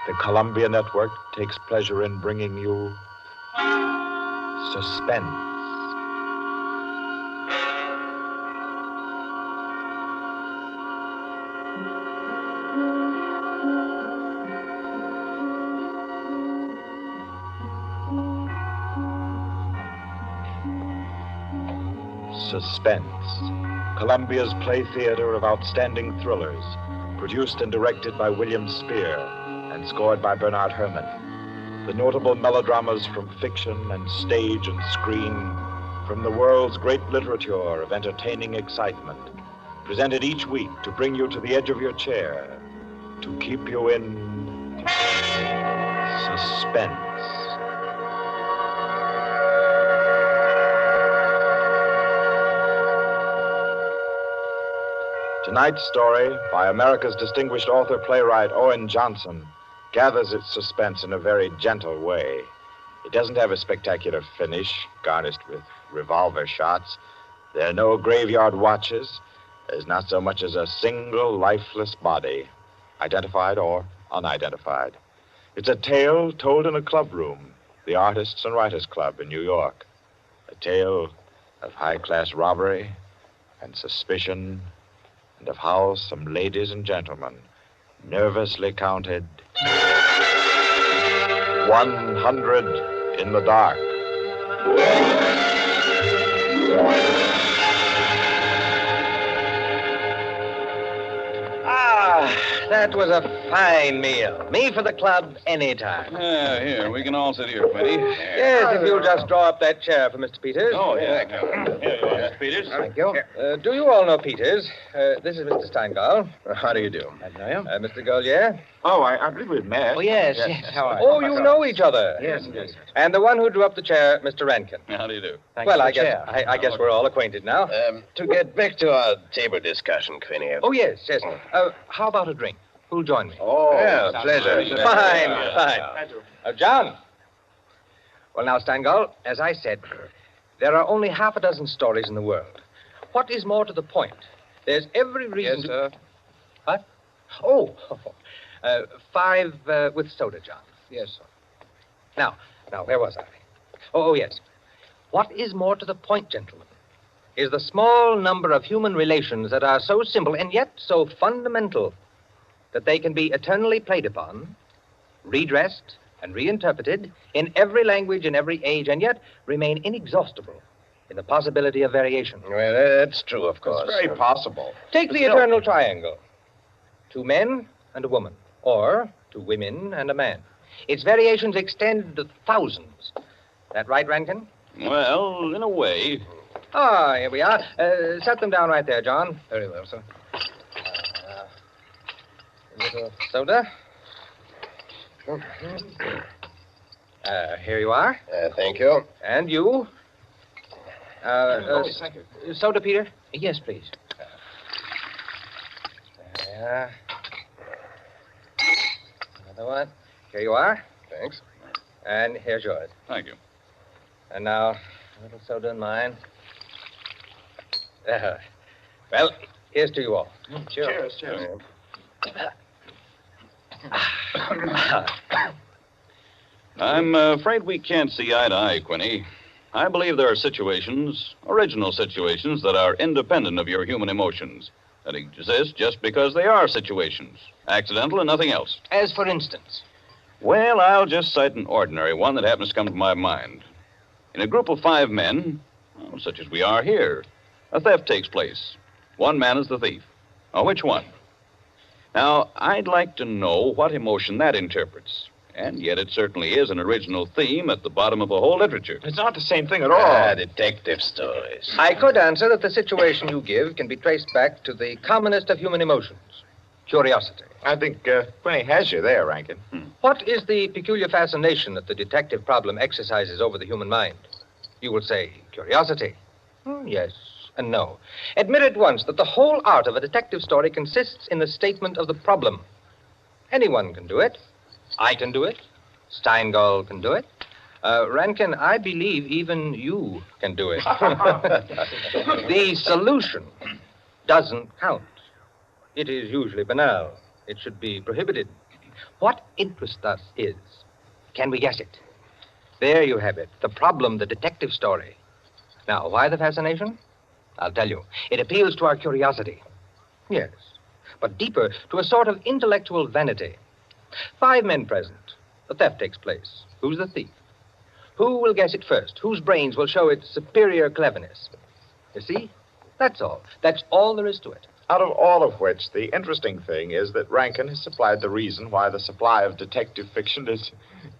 the Columbia Network takes pleasure in bringing you Suspense. Suspense, Columbia's play theater of outstanding thrillers, produced and directed by William Spear and scored by Bernard Herrmann. The notable melodramas from fiction and stage and screen, from the world's great literature of entertaining excitement, presented each week to bring you to the edge of your chair, to keep you in suspense. Tonight's story, by America's distinguished author-playwright Owen Johnson, gathers its suspense in a very gentle way. It doesn't have a spectacular finish, garnished with revolver shots. There are no graveyard watches. There's not so much as a single lifeless body, identified or unidentified. It's a tale told in a club room, the Artists and Writers Club in New York. A tale of high-class robbery and suspicion, and of how some ladies and gentlemen nervously counted 100 in the dark. That was a fine meal. Me for the club anytime. Here, we can all sit here, Quinty. Yes, if you'll just draw up that chair for Mr. Peters. Oh, yeah. Here you are, Mr. Peters. Thank you. Do you all know Peters? This is Mr. Steingall. How do you do? I know you. Mr. Golier. Oh, I believe we've met. Oh, yes. How are you? Oh, you know each other. Yes. And the one who drew up the chair, Mr. Rankin. How do you do? Well, I guess we're all acquainted now. To get back to our table discussion, Quinny. Oh, yes. How about a drink? Who'll join me? Oh, yeah, pleasure. Fine. John. Well, now, Steingall, as I said, there are only half a dozen stories in the world. What is more to the point? There's every reason Yes, sir. What? Oh, 5 with soda, John. Yes, sir. Now, where was I? Oh, yes. What is more to the point, gentlemen, is the small number of human relations that are so simple and yet so fundamental that they can be eternally played upon, redressed, and reinterpreted in every language, in every age, and yet remain inexhaustible in the possibility of variation. Well, that's true, of course. It's very possible. Take the eternal triangle. 2 men and a woman, or 2 women and a man. Its variations extend to thousands. That right, Rankin? Well, in a way. Ah, here we are. Set them down right there, John. Very well, sir. A little soda. Here you are. Thank you. And you. Thank you. Soda, Peter? Yes, please. Another one. Here you are. Thanks. And here's yours. Thank you. And now, a little soda in mine. Well, here's to you all. Cheers. I'm afraid we can't see eye to eye, Quinny. I believe there are situations, original situations, that are independent of your human emotions, that exist just because they are situations, accidental and nothing else. As for instance? Well, I'll just cite an ordinary one that happens to come to my mind. In a group of 5 men, such as we are here, a theft takes place. One man is the thief. Now, which one? Now, I'd like to know what emotion that interprets. And yet it certainly is an original theme at the bottom of a whole literature. It's not the same thing at all. Detective stories. I could answer that the situation you give can be traced back to the commonest of human emotions, curiosity. I think Quinny has you there, Rankin. What is the peculiar fascination that the detective problem exercises over the human mind? You will say curiosity. Yes and no. Admit at once that the whole art of a detective story consists in the statement of the problem. Anyone can do it. I can do it. Steingall can do it. Rankin, I believe even you can do it. The solution doesn't count. It is usually banal. It should be prohibited. What interests us is, can we guess it? There you have it, the problem, the detective story. Now, why the fascination? I'll tell you. It appeals to our curiosity. Yes, but deeper, to a sort of intellectual vanity. 5 men present. The theft takes place. Who's the thief? Who will guess it first? Whose brains will show its superior cleverness? You see? That's all. That's all there is to it. Out of all of which, the interesting thing is that Rankin has supplied the reason why the supply of detective fiction is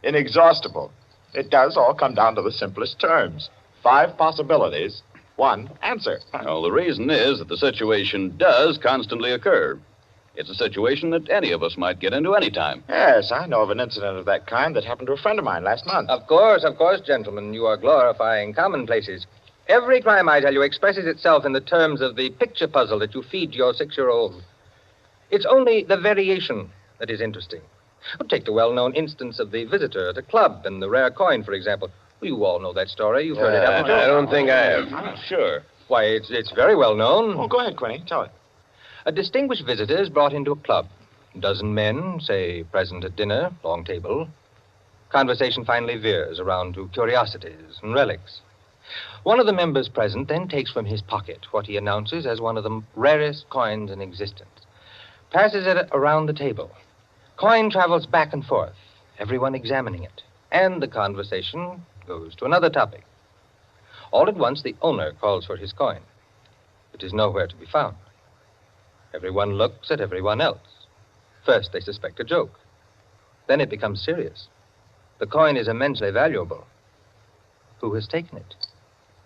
inexhaustible. It does all come down to the simplest terms. 5 possibilities, 1 answer. Well, the reason is that the situation does constantly occur. It's a situation that any of us might get into any time. Yes, I know of an incident of that kind that happened to a friend of mine last month. Of course, gentlemen. You are glorifying commonplaces. Every crime, I tell you, expresses itself in the terms of the picture puzzle that you feed to your 6-year-old. It's only the variation that is interesting. Take the well-known instance of the visitor at a club and the rare coin, for example. You all know that story. You've heard it, haven't you? I don't think I have. Sure. Why, it's very well known. Oh, go ahead, Quinny. Tell it. A distinguished visitor is brought into a club. A dozen men, say, present at dinner, long table. Conversation finally veers around to curiosities and relics. One of the members present then takes from his pocket what he announces as one of the rarest coins in existence, passes it around the table. Coin travels back and forth, everyone examining it, and the conversation goes to another topic. All at once, the owner calls for his coin. It is nowhere to be found. Everyone looks at everyone else. First, they suspect a joke. Then it becomes serious. The coin is immensely valuable. Who has taken it?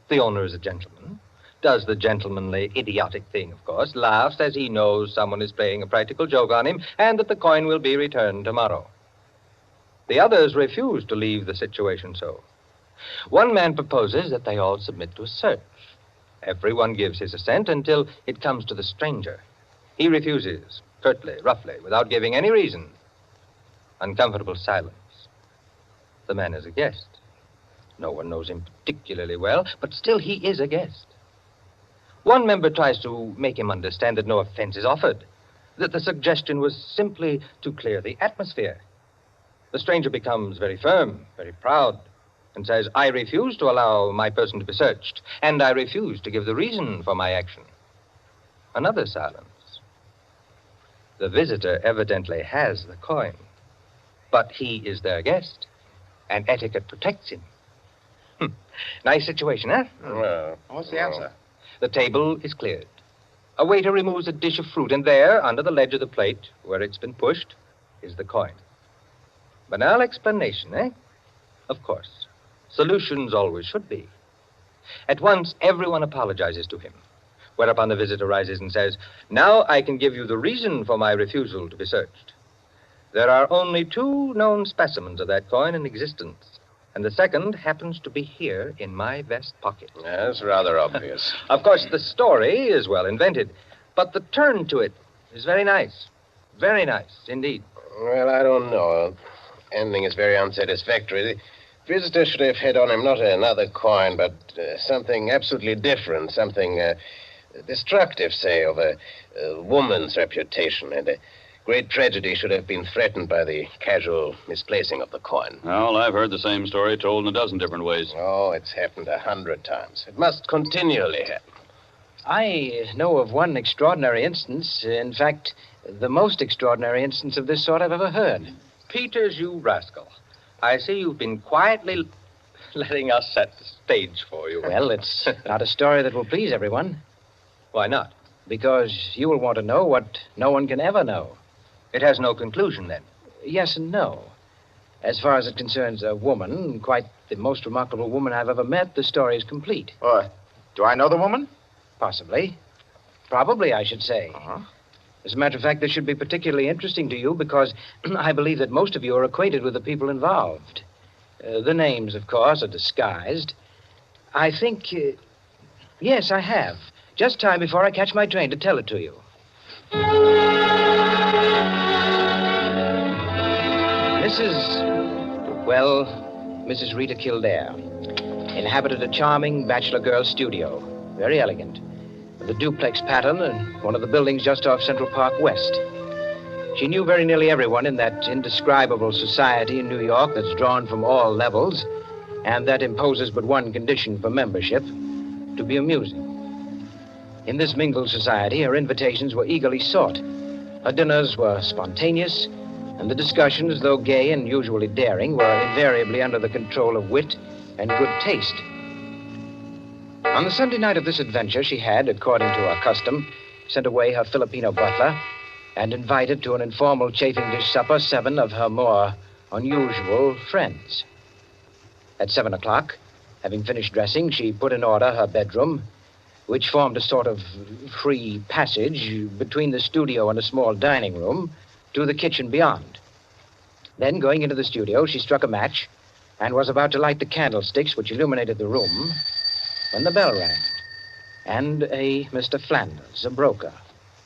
The owner is a gentleman. Does the gentlemanly, idiotic thing, of course, laughs as he knows someone is playing a practical joke on him and that the coin will be returned tomorrow. The others refuse to leave the situation so. One man proposes that they all submit to a search. Everyone gives his assent until it comes to the stranger. He refuses, curtly, roughly, without giving any reason. Uncomfortable silence. The man is a guest. No one knows him particularly well, but still he is a guest. One member tries to make him understand that no offense is offered, that the suggestion was simply to clear the atmosphere. The stranger becomes very firm, very proud, and says, I refuse to allow my person to be searched, and I refuse to give the reason for my action. Another silence. The visitor evidently has the coin, but he is their guest, and etiquette protects him. Nice situation, huh? Well, What's the answer? The table is cleared. A waiter removes a dish of fruit, and there, under the ledge of the plate, where it's been pushed, is the coin. Banal explanation, eh? Of course. Solutions always should be. At once, everyone apologizes to him, whereupon the visitor rises and says, now I can give you the reason for my refusal to be searched. There are only 2 known specimens of that coin in existence, and the second happens to be here in my vest pocket. that's rather obvious. Of course, the story is well invented, but the turn to it is very nice. Very nice, indeed. Well, I don't know. Ending is very unsatisfactory. The visitor should have had on him not another coin, but something absolutely different, something destructive, say, of a woman's reputation. And a great tragedy should have been threatened by the casual misplacing of the coin. Well, I've heard the same story told in a dozen different ways. Oh, it's happened 100 times. It must continually happen. I know of one extraordinary instance. In fact, the most extraordinary instance of this sort I've ever heard. Peters, you rascal. I see you've been quietly letting us set the stage for you. Well, it's not a story that will please everyone, Why not? because you will want to know what no one can ever know. It has no conclusion, then. Yes and no. As far as it concerns a woman, quite the most remarkable woman I've ever met, the story is complete. Do I know the woman? Possibly. Probably, I should say. Uh-huh. As a matter of fact, this should be particularly interesting to you because I believe that most of you are acquainted with the people involved. The names, of course, are disguised. I think, yes, I have. Just time before I catch my train to tell it to you. Mrs. Rita Kildare inhabited a charming bachelor girl studio. Very elegant. With a duplex pattern and one of the buildings just off Central Park West. She knew very nearly everyone in that indescribable society in New York that's drawn from all levels and that imposes but one condition for membership, to be amusing. In this mingled society, her invitations were eagerly sought. Her dinners were spontaneous, and the discussions, though gay and usually daring, were invariably under the control of wit and good taste. On the Sunday night of this adventure, she had, according to her custom, sent away her Filipino butler and invited to an informal chafing dish supper 7 of her more unusual friends. At 7 o'clock, having finished dressing, she put in order her bedroom, which formed a sort of free passage between the studio and a small dining room to the kitchen beyond. Then, going into the studio, she struck a match and was about to light the candlesticks which illuminated the room when the bell rang. And a Mr. Flanders, a broker,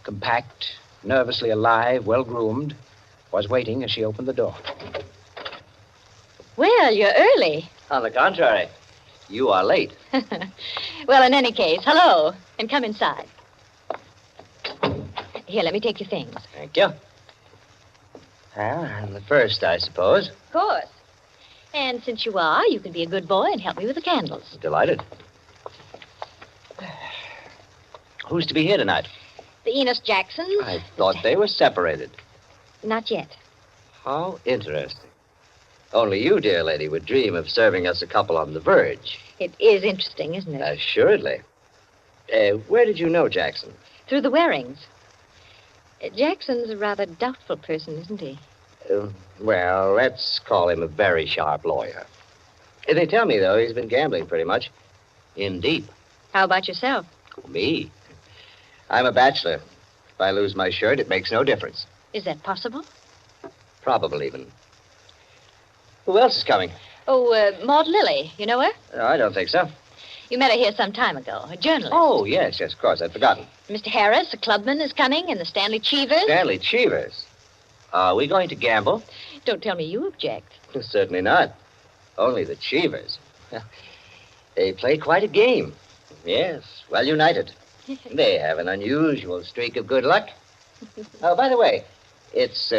compact, nervously alive, well-groomed, was waiting as she opened the door. Well, you're early. On the contrary, you are late. Well, in any case, hello, and come inside. Here, let me take your things. Thank you. Well, I'm the first, I suppose. Of course. And since you are, you can be a good boy and help me with the candles. Delighted. Who's to be here tonight? The Enos Jacksons. I thought they were separated. Not yet. How interesting. Only you, dear lady, would dream of serving us a couple on the verge. It is interesting, isn't it? Assuredly. Where did you know Jackson? Through the Warings. Jackson's a rather doubtful person, isn't he? Well, let's call him a very sharp lawyer. They tell me, though, he's been gambling pretty much. In deep. How about yourself? Me? I'm a bachelor. If I lose my shirt, it makes no difference. Is that possible? Probable, even. Who else is coming? Oh, Maud Lily. You know her? No, I don't think so. You met her here some time ago. A journalist. Oh, yes, of course. I'd forgotten. Mr. Harris, a clubman, is coming, and the Stanley Cheevers. Stanley Cheevers? Are we going to gamble? Don't tell me you object. Certainly not. Only the Cheevers. They play quite a game. Yes, well united. They have an unusual streak of good luck. Oh, by the way, it's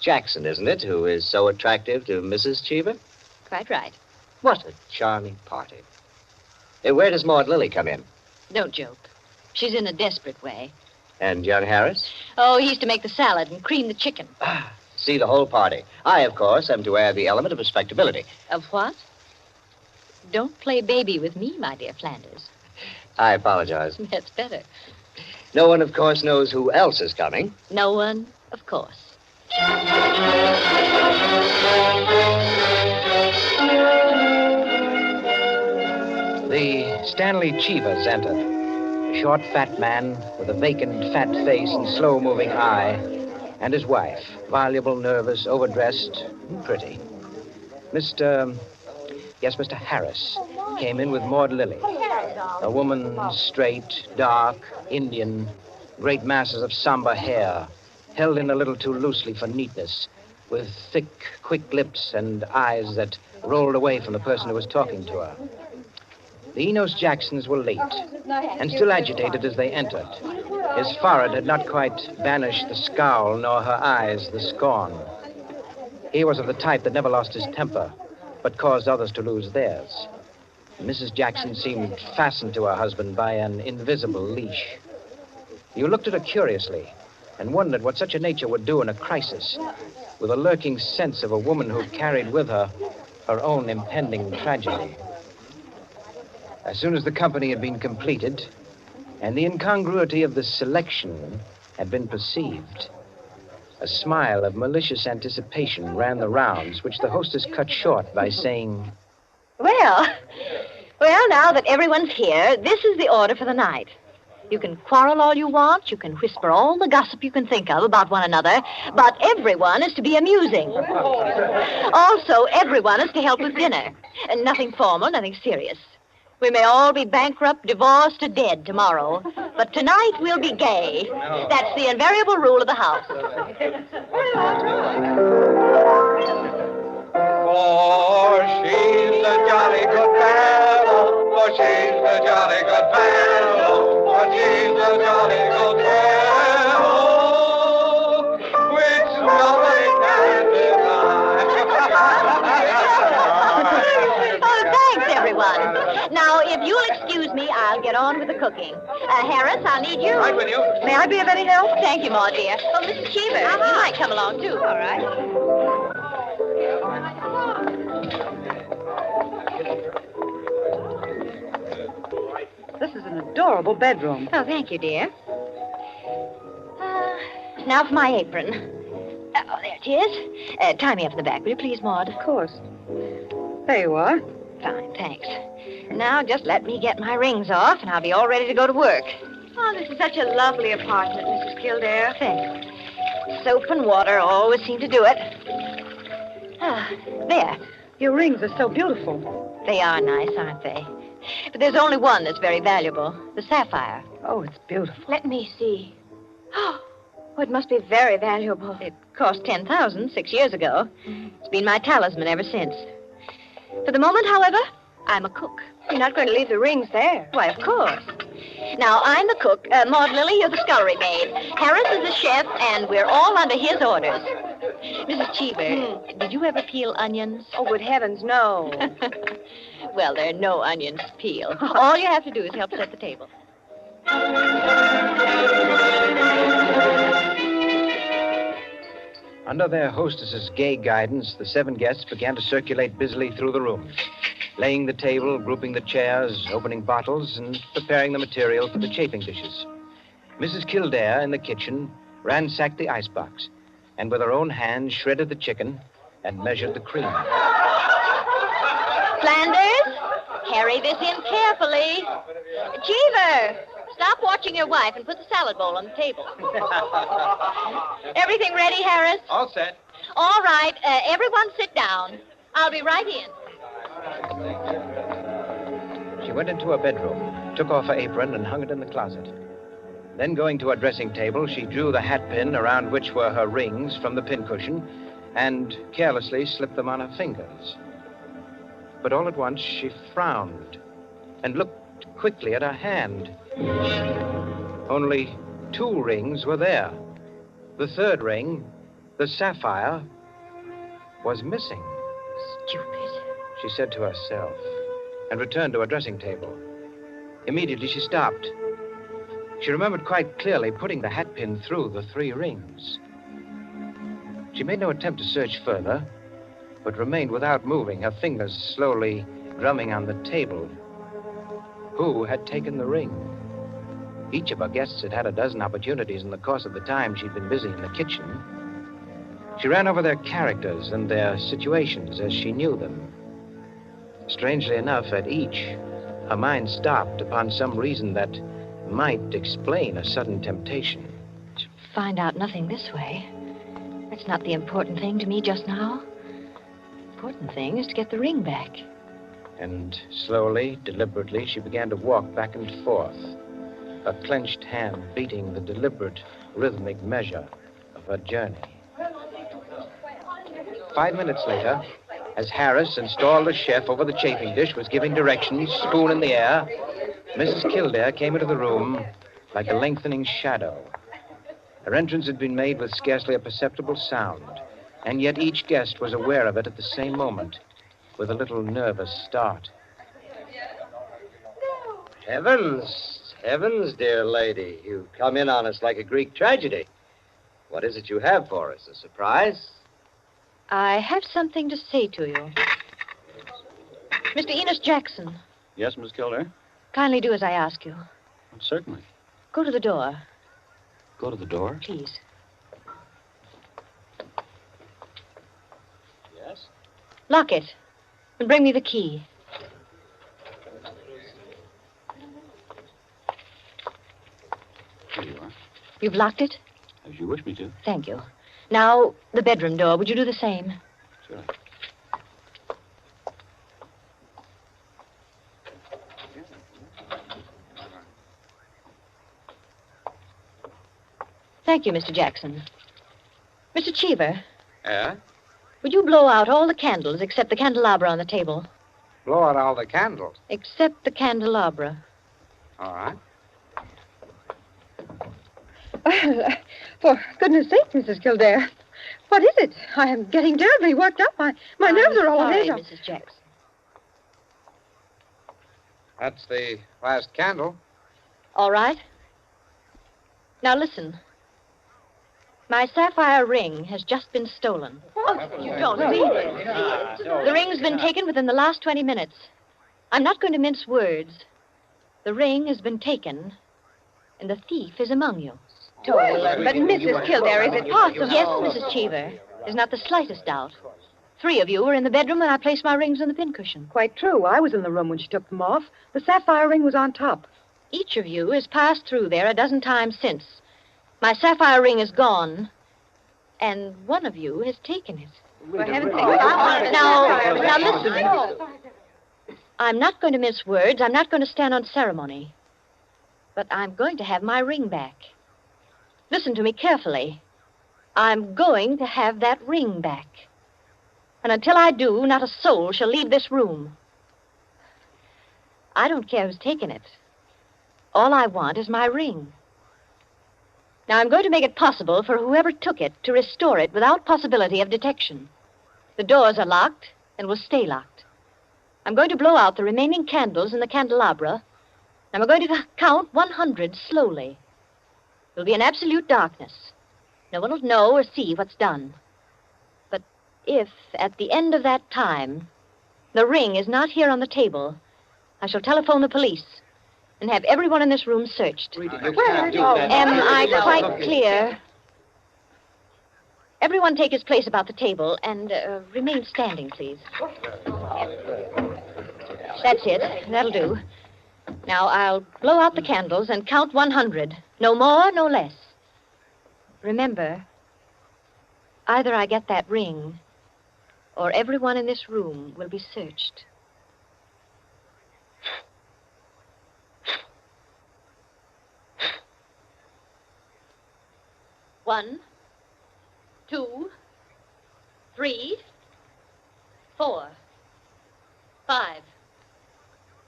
Jackson, isn't it, who is so attractive to Mrs. Cheever? Quite right. What a charming party. Where does Maud Lily come in? Don't joke. She's in a desperate way. And young Harris? Oh, he's to make the salad and cream the chicken. See the whole party. I, of course, am to add the element of respectability. Of what? Don't play baby with me, my dear Flanders. I apologize. That's better. No one, of course, knows who else is coming. No one, of course. The Stanley Cheevers entered. A short, fat man with a vacant, fat face and slow-moving eye, and his wife, voluble, nervous, overdressed, and pretty. Mr. Harris came in with Maud Lily. A woman, straight, dark, Indian, great masses of somber hair, held in a little too loosely for neatness, with thick, quick lips and eyes that rolled away from the person who was talking to her. The Enos Jacksons were late, and still agitated as they entered. His forehead had not quite banished the scowl, nor her eyes the scorn. He was of the type that never lost his temper, but caused others to lose theirs. Mrs. Jackson seemed fastened to her husband by an invisible leash. You looked at her curiously and wondered what such a nature would do in a crisis, with a lurking sense of a woman who carried with her her own impending tragedy. As soon as the company had been completed and the incongruity of the selection had been perceived, a smile of malicious anticipation ran the rounds, which the hostess cut short by saying, Well, now that everyone's here, this is the order for the night. You can quarrel all you want, you can whisper all the gossip you can think of about one another, but everyone is to be amusing. Also, everyone is to help with dinner. And nothing formal, nothing serious. We may all be bankrupt, divorced, or dead tomorrow, but tonight we'll be gay. That's the invariable rule of the house. For she's a jolly good fellow, for she's a jolly good fellow, for she's a jolly good fellow. With if you'll excuse me, I'll get on with the cooking. Harris, I'll need you. Right with you. May I be of any help? Thank you, Ma, dear. Oh, Mrs. Cheever, you might come along, too. All right. This is an adorable bedroom. Oh, thank you, dear. Now for my apron. Oh, there it is. Tie me up in the back, will you please, Maud? Of course. There you are. Fine, thanks. Now just let me get my rings off, and I'll be all ready to go to work. Oh, this is such a lovely apartment, Mrs. Kildare. Thanks. Soap and water always seem to do it. There. Your rings are so beautiful. They are nice, aren't they? But there's only one that's very valuable, the sapphire. Oh, it's beautiful. Let me see. Oh, it must be very valuable. It cost $10,000 6 years ago. It's been my talisman ever since. For the moment, however, I'm a cook. You're not going to leave the rings there. Why, of course. Now, I'm the cook. Maud Lily, you're the scullery maid. Harris is the chef, and we're all under his orders. Mrs. Cheever, did you ever peel onions? Oh, good heavens, no. Well, there are no onions to peel. All you have to do is help set the table. Under their hostess's gay guidance, the 7 guests began to circulate busily through the rooms, laying the table, grouping the chairs, opening bottles, and preparing the material for the chafing dishes. Mrs. Kildare, in the kitchen, ransacked the icebox, and with her own hands shredded the chicken and measured the cream. Flanders, carry this in carefully. Cheever, stop watching your wife and put the salad bowl on the table. Everything ready, Harris? All set. All right, everyone sit down. I'll be right in. She went into her bedroom, took off her apron, and hung it in the closet. Then, going to her dressing table, she drew the hat pin around which were her rings from the pincushion and carelessly slipped them on her fingers. But all at once, she frowned and looked quickly at her hand. Only 2 rings were there. The 3rd ring, the sapphire, was missing. Stupid. She said to herself, and returned to her dressing table. Immediately, she stopped. She remembered quite clearly putting the hat pin through the 3 rings. She made no attempt to search further, but remained without moving, her fingers slowly drumming on the table. Who had taken the ring? Each of our guests had had a dozen opportunities in the course of the time she'd been busy in the kitchen. She ran over their characters and their situations as she knew them. Strangely enough, at each, her mind stopped upon some reason that might explain a sudden temptation. To find out nothing this way. That's not the important thing to me just now. The important thing is to get the ring back. And slowly, deliberately, she began to walk back and forth, her clenched hand beating the deliberate, rhythmic measure of her journey. 5 minutes later, as Harris, installed as chef over the chafing dish, was giving directions, spoon in the air, Mrs. Kildare came into the room like a lengthening shadow. Her entrance had been made with scarcely a perceptible sound, and yet each guest was aware of it at the same moment, with a little nervous start. Heavens, heavens, dear lady. You come in on us like a Greek tragedy. What is it you have for us? A surprise? I have something to say to you. Mr. Enos Jackson, Yes, Miss Kildare? kindly do as I ask you. Certainly. Go to the door, Go to the door. please. Yes? Lock it and bring me the key. Here you are. You've locked it? As you wish me to. Thank you. Now, the bedroom door. Would you do the same? Sure. Thank you, Mr. Jackson. Mr. Cheever, Yeah? would you blow out all the candles except the candelabra on the table? Blow out all the candles. Except the candelabra. All right. For goodness sake, Mrs. Kildare. What is it? I am getting terribly worked up. My nerves are all sorry, on edge. Mrs. Jackson. That's the last candle. All right. Now listen. My sapphire ring has just been stolen. You don't mean it. The ring's been taken within the last 20 minutes. I'm not going to mince words. The ring has been taken, and the thief is among you. Tolan, but Mrs. Kildare, is it possible? Yes, Mrs. Cheever. There's not the slightest doubt. 3 of you were in the bedroom when I placed my rings on the pincushion. Quite true. I was in the room when she took them off. The sapphire ring was on top. Each of you has passed through there a dozen times since. My sapphire ring is gone, and one of you has taken it. For heaven's sake. Now listen. I'm not going to mince words. I'm not going to stand on ceremony. But I'm going to have my ring back. Listen to me carefully. I'm going to have that ring back. And until I do, not a soul shall leave this room. I don't care who's taken it. All I want is my ring. Now, I'm going to make it possible for whoever took it to restore it without possibility of detection. The doors are locked and will stay locked. I'm going to blow out the remaining candles in the candelabra, and we're going to count 100 slowly. There'll be an absolute darkness. No one will know or see what's done. But if, at the end of that time, the ring is not here on the table, I shall telephone the police and have everyone in this room searched. Am I quite clear? Everyone take his place about the table and remain standing, please. That's it. That'll do. Now, I'll blow out the candles and count 100. No more, no less. Remember, either I get that ring, or everyone in this room will be searched. One, 2, 3, 4, 5,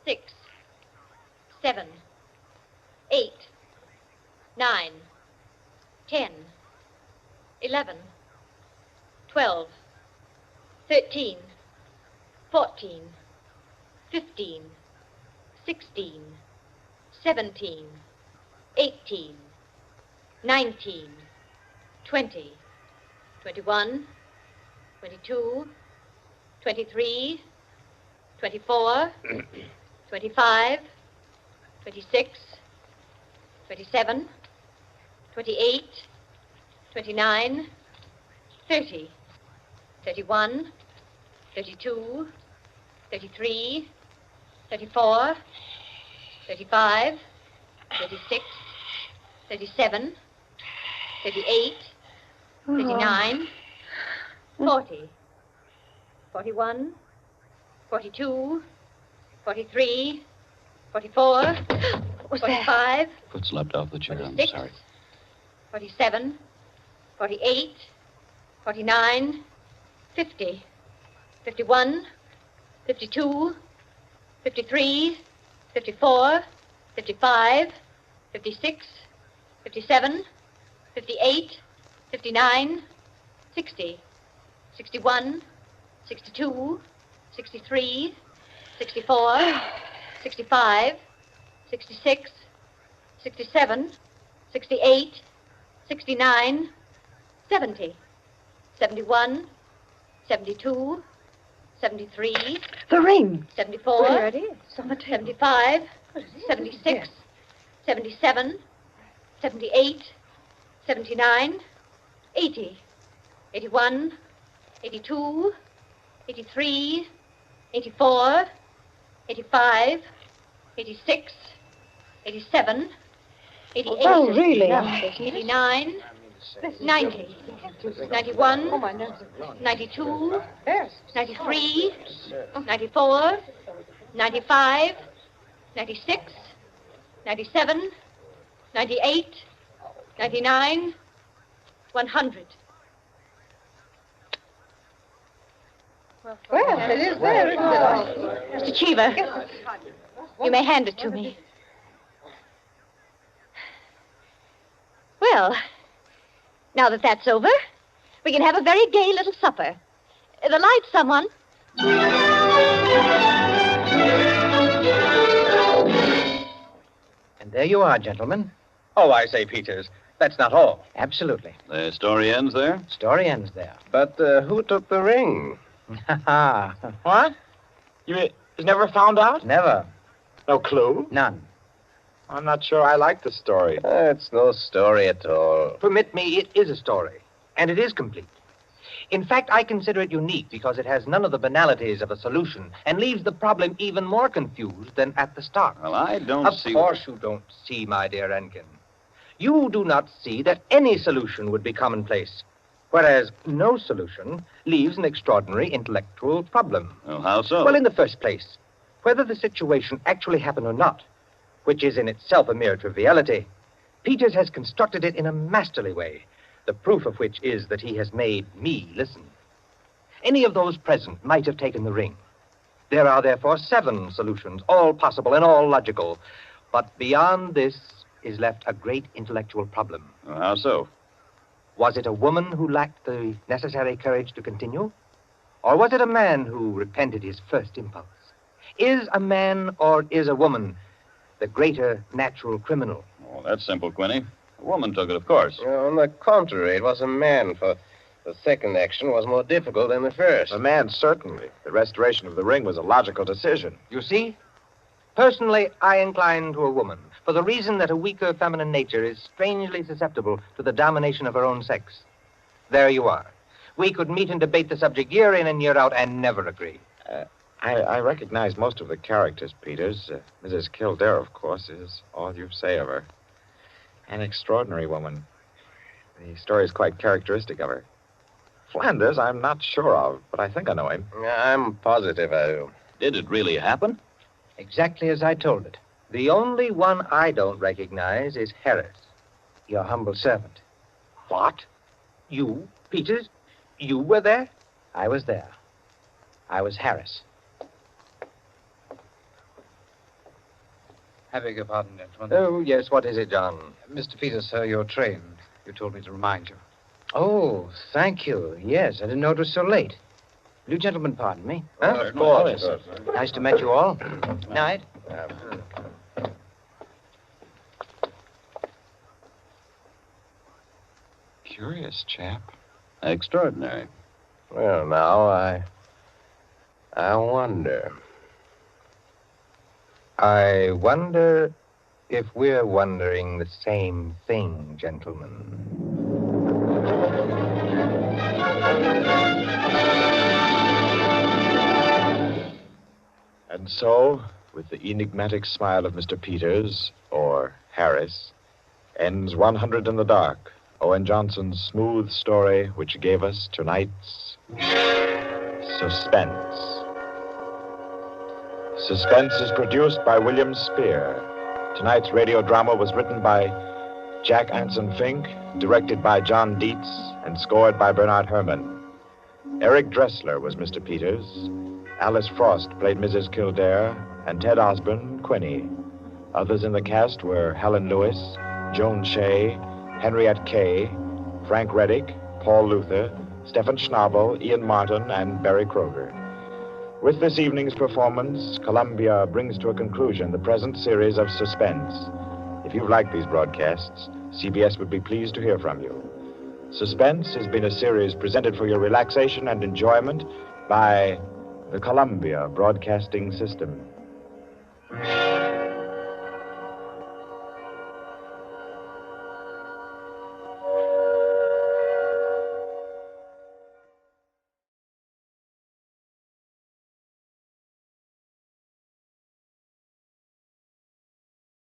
6, 7, 8, 9, 10, 11, 12, 13, 14, 15, 16, 17, 18, 19, 20, 21, 22, 23, 24, 25, 26, 27, 28, 29, 30, 31, 32, 33, 34, 35, 36, 37, 38, 39, 40, 41, 42, 43, 44, 45, Foot slipped off the chair. I'm 46, sorry. 47, 48, 49, 50, 51, 52, 53, 54, 55, 56, 57, 58, 59, 60, 61, 62, 63, 64, 65, 66, 67, 68, 69, 70, 71, 72, 73, The ring. 74, There it is. On the table. 75, 76, 77, 78, 79, 80, 81, 82, 83, 84, 85, 86, 87, 88, Oh, really? 89, 90, 91, Oh, my nerves. 92, Yes. 93, 94, 95, 96, 97, 98, 99, 100. Well, it is there, isn't it? Mr. Cheever, you may hand it to me. Well, now that that's over, we can have a very gay little supper. The lights, someone. There you are, gentlemen. Oh, I say, Peters, that's not all. Absolutely. The story ends there? Story ends there. But who took the ring? What? You never found out? Never. No clue? None. I'm not sure I like the story. It's no story at all. Permit me, it is a story, and it is complete. In fact, I consider it unique because it has none of the banalities of a solution and leaves the problem even more confused than at the start. Well, I don't see... Of course you don't see, my dear Enkin. You do not see that any solution would be commonplace, whereas no solution leaves an extraordinary intellectual problem. Well, how so? Well, in the first place, whether the situation actually happened or not, which is in itself a mere triviality, Peters has constructed it in a masterly way, the proof of which is that he has made me listen. Any of those present might have taken the ring. There are therefore 7 solutions, all possible and all logical. But beyond this is left a great intellectual problem. Well, how so? Was it a woman who lacked the necessary courage to continue? Or was it a man who repented his first impulse? Is a man or is a woman the greater natural criminal? Oh, that's simple, Quinny. A woman took it, of course. On the contrary, it was a man, for the second action was more difficult than the first. A man, certainly. The restoration of the ring was a logical decision. You see? Personally, I incline to a woman, for the reason that a weaker feminine nature is strangely susceptible to the domination of her own sex. There you are. We could meet and debate the subject year in and year out and never agree. I recognize most of the characters, Peters. Mrs. Kildare, of course, is all you say of her. An extraordinary woman. The story is quite characteristic of her. Flanders, I'm not sure of, but I think I know him. I'm positive I do. Did it really happen? Exactly as I told it. The only one I don't recognize is Harris. Your humble servant. What? You, Peters? You were there? I was there. I was Harris. I beg your pardon, gentlemen. Oh, yes. What is it, John? Mr. Peters, sir, your train. You told me to remind you. Oh, thank you. Yes, I didn't know it was so late. Will you gentlemen pardon me? Huh? Of course. Yes. Nice to meet you all. Night. Curious chap. Extraordinary. Well, now, I wonder. I wonder if we're wondering the same thing, gentlemen. And so, with the enigmatic smile of Mr. Peters, or Harris, ends 100 in the Dark, Owen Johnson's smooth story which gave us tonight's Suspense. Suspense is produced by William Spear. Tonight's radio drama was written by Jack Anson Fink, directed by John Dietz, and scored by Bernard Herrmann. Eric Dressler was Mr. Peters. Alice Frost played Mrs. Kildare, and Ted Osborne, Quinny. Others in the cast were Helen Lewis, Joan Shea, Henriette Kay, Frank Reddick, Paul Luther, Stephen Schnabel, Ian Martin, and Barry Kroger. With this evening's performance, Columbia brings to a conclusion the present series of Suspense. If you've liked these broadcasts, CBS would be pleased to hear from you. Suspense has been a series presented for your relaxation and enjoyment by the Columbia Broadcasting System.